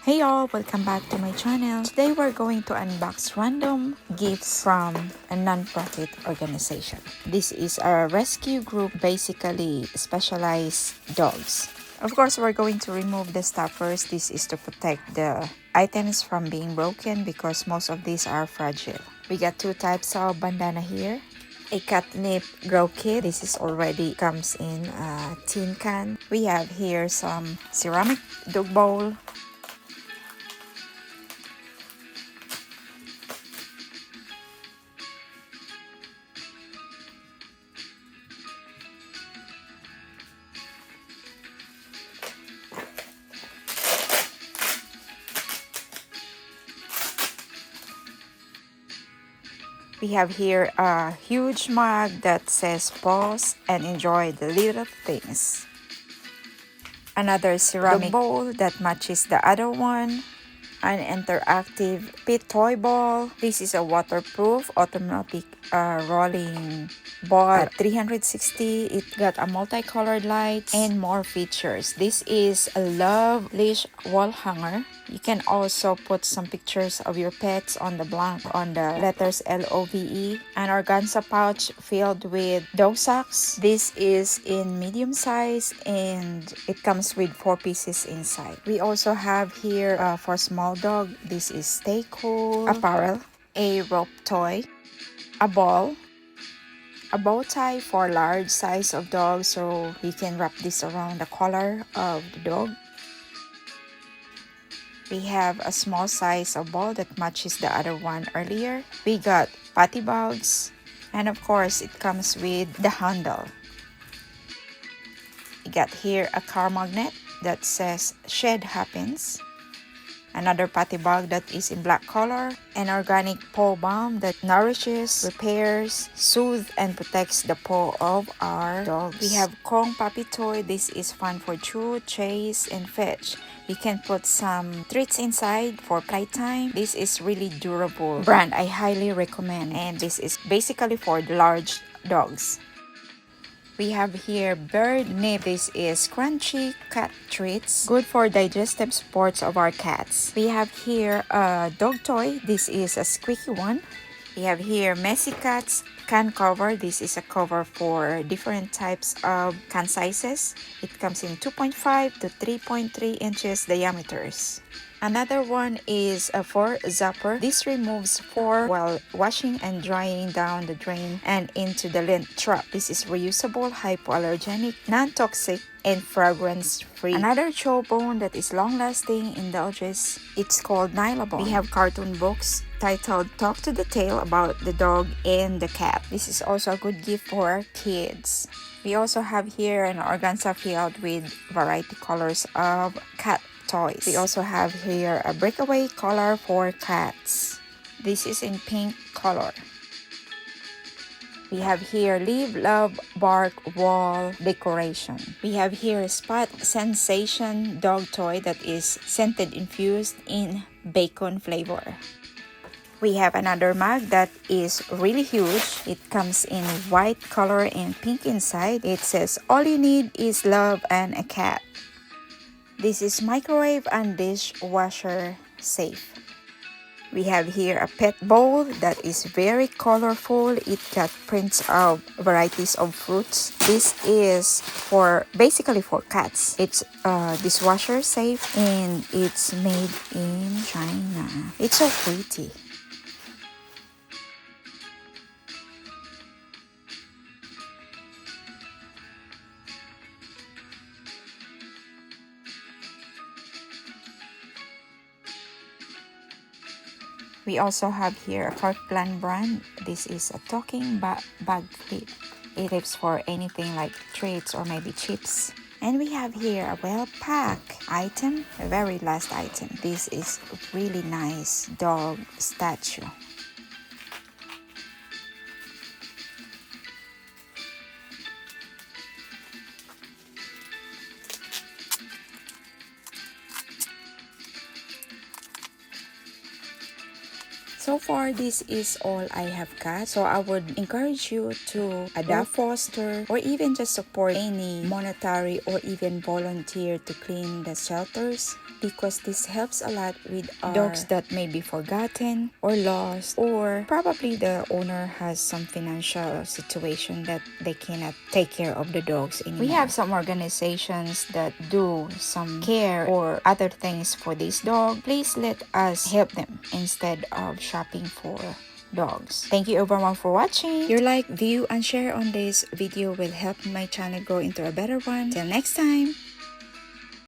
Hey y'all, welcome back to my channel. Today we're going to unbox random gifts from a non-profit organization. This is a rescue group, basically specialized dogs. Of course, we're going to remove the stuff first. This is to protect the items from being broken because most of these are fragile. We got two types of bandana here. A catnip grow kit. This is already comes in a tin can. We have here some ceramic dog bowl. We have here a huge mug that says pause and enjoy the little things. Another ceramic bowl that matches the other one. An interactive pit toy ball. This is a waterproof automatic rolling ball. At 360, it got a multicolored light and more features. This is a love leash wall hanger. You can also put some pictures of your pets on the blank on the letters LOVE. An organza pouch filled with dog socks. This is in medium size and it comes with 4 pieces inside. We also have here for small dog. This is Stay Cool apparel, a rope toy, a ball, a bow tie for large size of dog, so you can wrap this around the collar of the dog. We have a small size of ball that matches the other one earlier. We got potty bags, and of course it comes with the handle. We got here a car magnet that says Shed Happens. Another potty bag that is in black color. An organic paw balm that nourishes, repairs, soothes, and protects the paw of our dogs. We have Kong puppy toy. This is fun for chew, chase, and fetch. You can put some treats inside for playtime. This is really durable brand. I highly recommend. And this is basically for the large dogs. We have here bird nip. This is crunchy cat treats, good for digestive supports of our cats. We have here a dog toy. This is a squeaky one. We have here messy cats can cover. This is a cover for different types of can sizes. It comes in 2.5 to 3.3 inches diameters. Another one is a for zapper. This removes fur while washing and drying down the drain and into the lint trap. This is reusable, hypoallergenic, non-toxic, and fragrance-free. Another jawbone that is long-lasting indulges. It's called Nylabone. We have cartoon books titled Talk to the Tail about the dog and the cat. This is also a good gift for kids. We also have here an organza filled with variety colors of cat toys. We also have here a breakaway collar for cats. This is in pink color. We have here Live, Love, Bark wall decoration. We have here Spot Sensation dog toy that is scented infused in bacon flavor. We have another mug that is really huge. It comes in white color and pink inside. It says all you need is love and a cat. This is microwave and dishwasher safe. We have here a pet bowl that is very colorful. It got prints of varieties of fruits. This is basically for cats. It's dishwasher safe and it's made in China. It's so pretty. We also have here a Kirkland brand. This is a talking bag clip. It is for anything like treats or maybe chips. And we have here a well-packed item, a very last item. This is really nice dog statue. So far, this is all I have got. So I would encourage you to adopt, foster, or even just support any monetary or even volunteer to clean the shelters, because this helps a lot with our dogs that may be forgotten or lost, or probably the owner has some financial situation that they cannot take care of the dogs anymore. We have some organizations that do some care or other things for this dog. Please let us help them instead of shopping for dogs. Thank you everyone for watching. Your like, view, and share on this video will help my channel grow into a better one. Till next time.